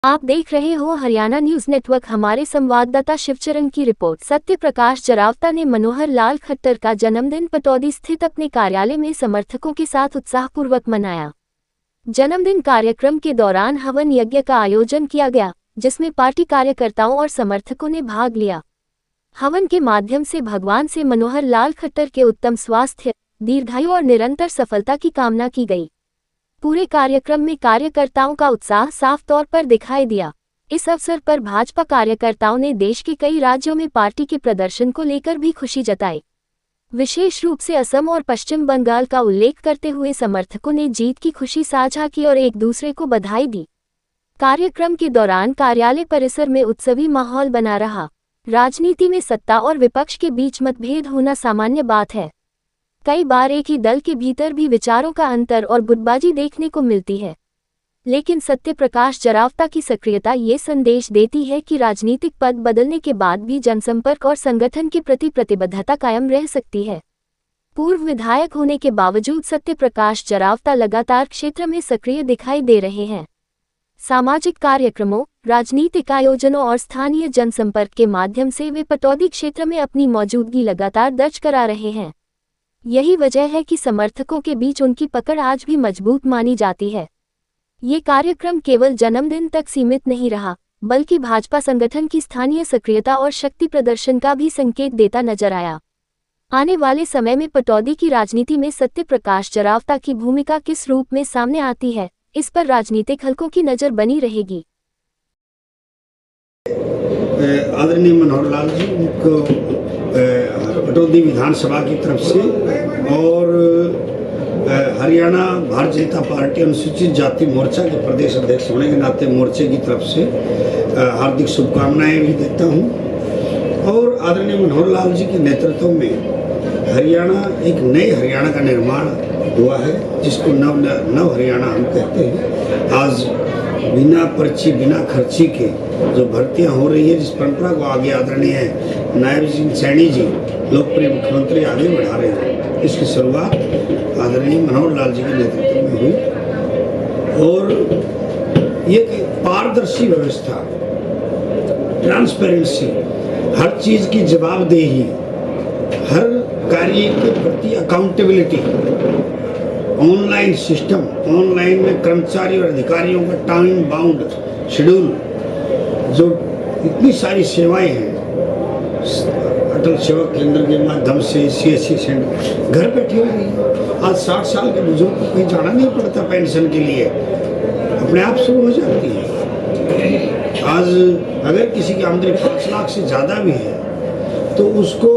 आप देख रहे हो हरियाणा न्यूज नेटवर्क। हमारे संवाददाता शिवचरण की रिपोर्ट। सत्य प्रकाश जरावता ने मनोहर लाल खट्टर का जन्मदिन पटौदी स्थित अपने कार्यालय में समर्थकों के साथ उत्साहपूर्वक मनाया। जन्मदिन कार्यक्रम के दौरान हवन यज्ञ का आयोजन किया गया, जिसमें पार्टी कार्यकर्ताओं और समर्थकों ने भाग लिया। हवन के माध्यम से भगवान से मनोहर लाल खट्टर के उत्तम स्वास्थ्य, दीर्घायु और निरंतर सफलता की कामना की गई। पूरे कार्यक्रम में कार्यकर्ताओं का उत्साह साफ तौर पर दिखाई दिया। इस अवसर पर भाजपा कार्यकर्ताओं ने देश के कई राज्यों में पार्टी के प्रदर्शन को लेकर भी खुशी जताई। विशेष रूप से असम और पश्चिम बंगाल का उल्लेख करते हुए समर्थकों ने जीत की खुशी साझा की और एक दूसरे को बधाई दी। कार्यक्रम के दौरान कार्यालय परिसर में उत्सवी माहौल बना रहा। राजनीति में सत्ता और विपक्ष के बीच मतभेद होना सामान्य बात है। कई बार एक ही दल के भीतर भी विचारों का अंतर और गुटबाजी देखने को मिलती है, लेकिन सत्य प्रकाश जरावता की सक्रियता ये संदेश देती है कि राजनीतिक पद बदलने के बाद भी जनसंपर्क और संगठन के प्रति प्रतिबद्धता कायम रह सकती है। पूर्व विधायक होने के बावजूद सत्य प्रकाश जरावता लगातार क्षेत्र में सक्रिय दिखाई दे रहे हैं। सामाजिक कार्यक्रमों, राजनीतिक आयोजनों और स्थानीय जनसंपर्क के माध्यम से वे पटौदी क्षेत्र में अपनी मौजूदगी लगातार दर्ज करा रहे हैं। यही वजह है कि समर्थकों के बीच उनकी पकड़ आज भी मजबूत मानी जाती है। ये कार्यक्रम केवल जन्मदिन तक सीमित नहीं रहा, बल्कि भाजपा संगठन की स्थानीय सक्रियता और शक्ति प्रदर्शन का भी संकेत देता नजर आया। आने वाले समय में पटौदी की राजनीति में सत्य प्रकाश जरावता की भूमिका किस रूप में सामने आती है, इस पर राजनीतिक हलकों की नजर बनी रहेगी। आदरणीय मनोहर लाल जी को पटौदी विधानसभा की तरफ से और हरियाणा भारतीय जनता पार्टी अनुसूचित जाति मोर्चा के प्रदेश अध्यक्ष होने के नाते मोर्चे की तरफ से हार्दिक शुभकामनाएं भी देता हूं। और आदरणीय मनोहर लाल जी के नेतृत्व में हरियाणा एक नए हरियाणा का निर्माण हुआ है, जिसको नव हरियाणा हम कहते हैं। आज बिना पर्ची बिना खर्ची के जो भर्तियां हो रही है, जिस परंपरा को आगे आदरणीय नायब सिंह सैनी जी लोकप्रिय मुख्यमंत्री आगे बढ़ा रहे हैं, इसकी शुरुआत आदरणीय मनोहर लाल जी के नेतृत्व में हुई। और ये पारदर्शी व्यवस्था, ट्रांसपेरेंसी, हर चीज की जवाबदेही, हर कार्य के प्रति अकाउंटेबिलिटी, ऑनलाइन सिस्टम, ऑनलाइन में कर्मचारी और अधिकारियों का टाइम बाउंड शेड्यूल, जो इतनी सारी सेवाएं हैं अटल सेवा केंद्र के माध्यम से, CSC सेंटर घर बैठे हो रही है। आज 60 साल के बुजुर्ग को कहीं जाना नहीं पड़ता पेंशन के लिए, अपने आप शुरू हो जाती है। आज अगर किसी की आमदनी 5 लाख से ज़्यादा भी है तो उसको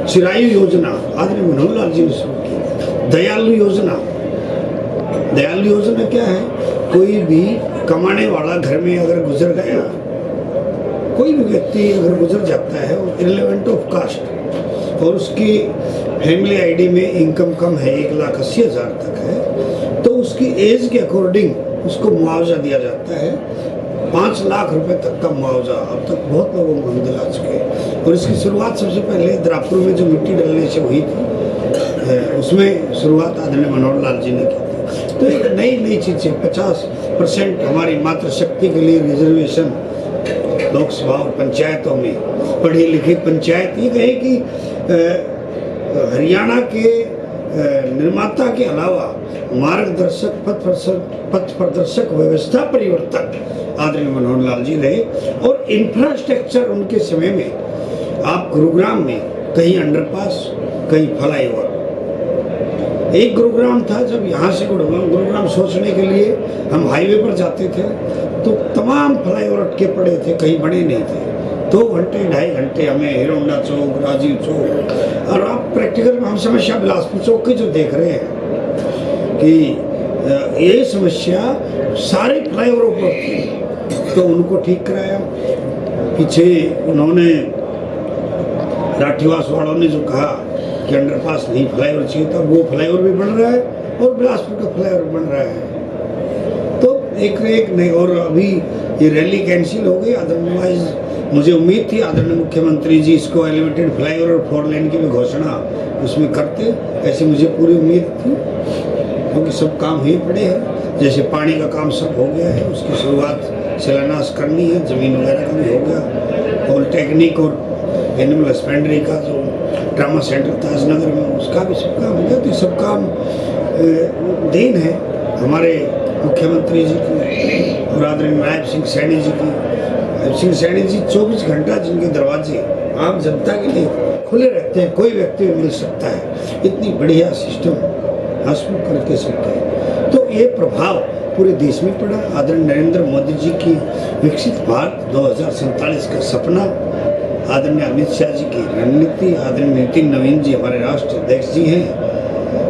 चिरायु योजना आदरणीय मनोहर लाल जी ने शुरू की। दयालु योजना, दयालु योजना क्या है? कोई भी कमाने वाला घर में अगर गुजर गया, कोई भी व्यक्ति अगर गुजर जाता है इररिलेवेंट ऑफ कास्ट और उसकी फैमिली आईडी में इनकम कम है, 1,80,000 तक है, तो उसकी एज के अकॉर्डिंग उसको मुआवजा दिया जाता है। 5 लाख रुपए तक का मुआवजा अब तक बहुत लोगों को हम दिला चुके हैं। और इसकी शुरुआत सबसे पहले द्रापुर में जो मिट्टी डलने से हुई थी, उसमें शुरुआत आदरणीय मनोहर लाल जी ने की थी। तो एक नई चीज़ें, 50% हमारी मातृशक्ति के लिए रिजर्वेशन लोकसभा और पंचायतों में, पढ़ी लिखी पंचायत, ये कहे कि हरियाणा के निर्माता के अलावा मार्गदर्शक, पथ प्रदर्शक, व्यवस्था परिवर्तक आदरणीय मनोहर लाल जी रहे। और इंफ्रास्ट्रक्चर उनके समय में, आप गुरुग्राम में कहीं अंडरपास, कहीं फ्लाईओवर, एक गुरुग्राम था जब यहाँ से गुरुग्राम सोचने के लिए हम हाईवे पर जाते थे तो तमाम फ्लाईओवर अटके पड़े थे, कहीं बने नहीं थे। 2 घंटे 2.5 घंटे हमें हिरोंडा चौक, राजीव चौक, और आप प्रैक्टिकल में हम समस्या बिलासपुर चौक की जो देख रहे हैं कि ये समस्या सारे फ्लाईओवरों पर थी, तो उनको ठीक कराया। पीछे उन्होंने राठीवास वालों ने जो कहा कि अंडरपास नहीं, फ्लाईओवर चाहिए था, वो फ्लाईओवर भी बन रहा है और बिलासपुर का फ्लाईओवर बन रहा है। तो एक नहीं, और अभी ये रैली कैंसिल हो गई। अदरवाइज मुझे उम्मीद थी आदरणीय मुख्यमंत्री जी इसको एलिवेटेड फ्लाईओवर और 4 लेन की भी घोषणा उसमें करते, ऐसी मुझे पूरी उम्मीद थी, क्योंकि सब काम ही पड़े हैं। जैसे पानी का काम सब हो गया है, उसकी शुरुआत शिलान्यास करनी है, ज़मीन वगैरह का भी हो गया। पॉलिटेक्निक और एनिमल हस्बेंड्री का जो ट्रामा सेंटर ताजनगर में, उसका भी सब काम हो गया। तो सब काम देन है हमारे मुख्यमंत्री जी की और आदरणीय नायब सिंह सैनी जी की। नायब सिंह सैनी जी 24 घंटा जिनके दरवाजे आम जनता के लिए खुले रहते हैं, कोई व्यक्ति मिल सकता है। इतनी बढ़िया सिस्टम हंसमुख करके सकते हैं। तो ये प्रभाव पूरे देश में पड़ा। आदरणीय नरेंद्र मोदी जी की विकसित भारत 2047 का सपना, आदरणीय अमित शाह जी की रणनीति, आदरणीय नितिन नवीन जी हमारे राष्ट्रीय अध्यक्ष जी हैं,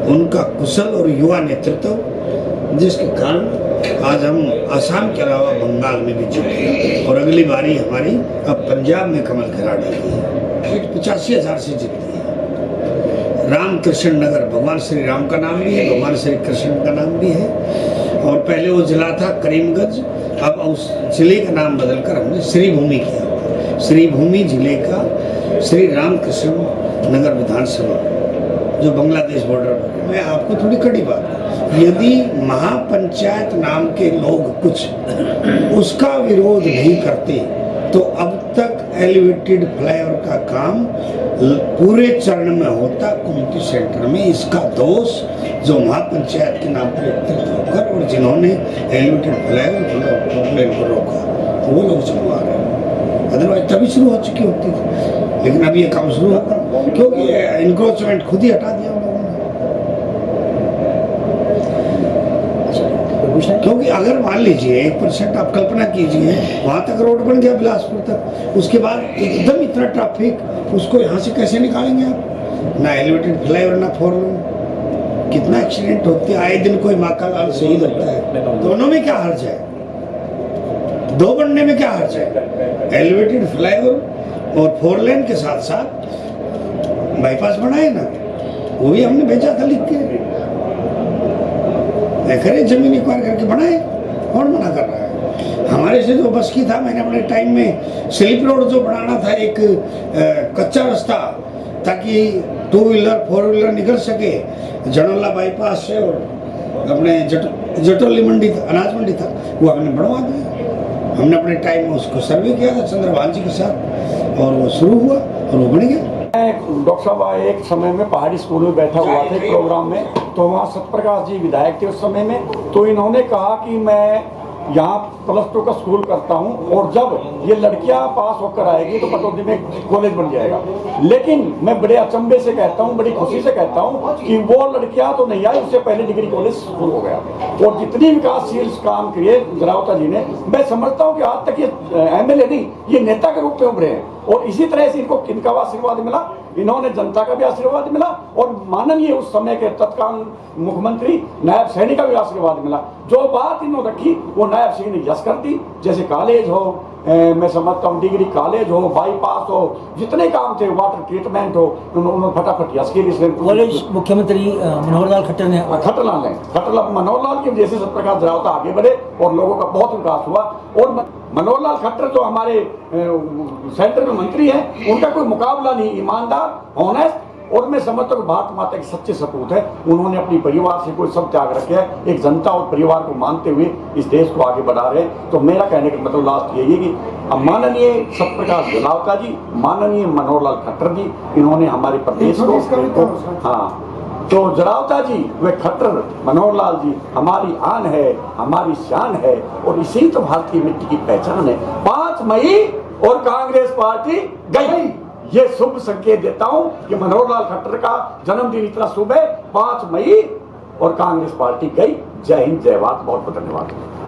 उनका कुशल और युवा नेतृत्व, जिसके कारण आज हम असम के अलावा बंगाल में भी जीते और अगली बारी हमारी अब पंजाब में कमल खिलाड़ी है। 85,000 से जीती है। रामकृष्ण नगर भगवान श्री राम का नाम भी है, भगवान श्री कृष्ण का नाम भी है। और पहले वो जिला था करीमगंज, अब उस जिले का नाम बदलकर हमने श्रीभूमि किया। श्रीभूमि जिले का श्री रामकृष्ण नगर विधानसभा जो बांग्लादेश बॉर्डर पर है। मैं आपको थोड़ी कड़ी बात, यदि महापंचायत नाम के लोग कुछ उसका विरोध नहीं करते तो अब तक एलिवेटेड फ्लाईओवर का काम पूरे चरण में होता कम्युनिटी सेंटर में। इसका दोष जो महापंचायत के नाम पर एकत्रित होकर और जिन्होंने एलिवेटेड फ्लाईओवर को रोका वो लोग चुनवा रहे हैं। अदरवाइज तभी शुरू हो चुकी होती थी, लेकिन अब ये काम शुरू होगा क्योंकि इंक्रोचमेंट खुद ही हटा दिया उन लोगों ने। क्योंकि अगर मान लीजिए 1% आप कल्पना कीजिए, वहां तक रोड बन गया बिलासपुर तक, उसके बाद एकदम इतना ट्रैफिक, उसको यहाँ से कैसे निकालेंगे आप? ना एलिवेटेड फ्लाईओवर ना 4 लेन, कितना एक्सीडेंट होते हैं आए दिन, कोई माँ का लाल शहीद होता है। दोनों में क्या हर्ज है? 2 बनने में क्या हर्ज है? एलिवेटेड फ्लाईओवर और 4 लेन के साथ साथ बाईपास बनाए ना, वो भी हमने भेजा था लिख के। करे जमीन एक्वायर करके बनाए, कौन मना कर रहा है? हमारे से जो बस की था, मैंने अपने टाइम में स्लिप रोड जो बनाना था, एक कच्चा रास्ता ताकि 2 व्हीलर 4 व्हीलर निकल सके, जनोला बाईपास से और अपने जटोली मंडी था, अनाज मंडी था, वो हमने बनवा दिया। हमने अपने टाइम में उसको सर्वे किया था चंद्रभान जी के साथ और वो शुरू हुआ और वो बन गया। डॉक्टर साहब एक समय में पहाड़ी स्कूल में बैठा हुआ था एक प्रोग्राम में, तो वहाँ सत्यप्रकाश जी विधायक थे उस समय में। तो इन्होंने कहा कि मैं यहाँ +2 का स्कूल करता हूँ और जब ये लड़कियाँ पास होकर आएगी तो पटौदी में कॉलेज बन जाएगा। लेकिन मैं बड़े अचंभे से कहता हूँ, बड़ी खुशी से कहता हूँ कि वो लड़कियाँ तो नहीं आई, उससे पहले डिग्री कॉलेज शुरू हो गया। और जितनी विकासशील काम किए जरावता जी ने, मैं समझता हूँ कि आज तक ये MLA नहीं, ये नेता के रूप में उभरे हैं। और इसी तरह से इनको किनका आशीर्वाद मिला? इन्होंने जनता का भी आशीर्वाद मिला और माननीय उस समय के तत्काल मुख्यमंत्री नायब सैनी का भी आशीर्वाद मिला। जो बात इन्होंने रखी वो नायब सिंह ने यस कर दी। जैसे कॉलेज हो, मैं समझता हूँ डिग्री कॉलेज हो, बाईपास हो, जितने काम थे, वाटर ट्रीटमेंट हो, उन्होंने फटाफट यस किए। कॉलेज मुख्यमंत्री मनोहर लाल खट्टर ने मनोहर लाल की वजह से सत्यप्रकाश जरावता आगे बढ़े और लोगों का बहुत विकास हुआ। और मनोहर लाल खट्टर जो हमारे सेंटर में मंत्री हैं, उनका कोई मुकाबला नहीं, ईमानदार, ऑनेस्ट, और मैं समझता हूँ भारत माता के सच्चे सपूत है। उन्होंने अपनी परिवार से कोई सब त्याग रखे है, एक जनता और परिवार को मानते हुए इस देश को आगे बढ़ा रहे हैं। तो मेरा कहने का मतलब लास्ट यही है कि अब माननीय सत्यप्रकाश जरावता जी, माननीय मनोहर लाल खट्टर जी, इन्होंने हमारे प्रदेश को, हाँ, तो जरावता जी वे खट्टर मनोहर लाल जी हमारी आन है, हमारी शान है और इसी तो भारतीय मिट्टी की पहचान है। 5 मई और कांग्रेस पार्टी गई। ये शुभ संकेत देता हूं कि मनोहर लाल खट्टर का जन्मदिन इतना शुभ है, 5 मई और कांग्रेस पार्टी गई। जय हिंद, जय भारत, बहुत बहुत धन्यवाद।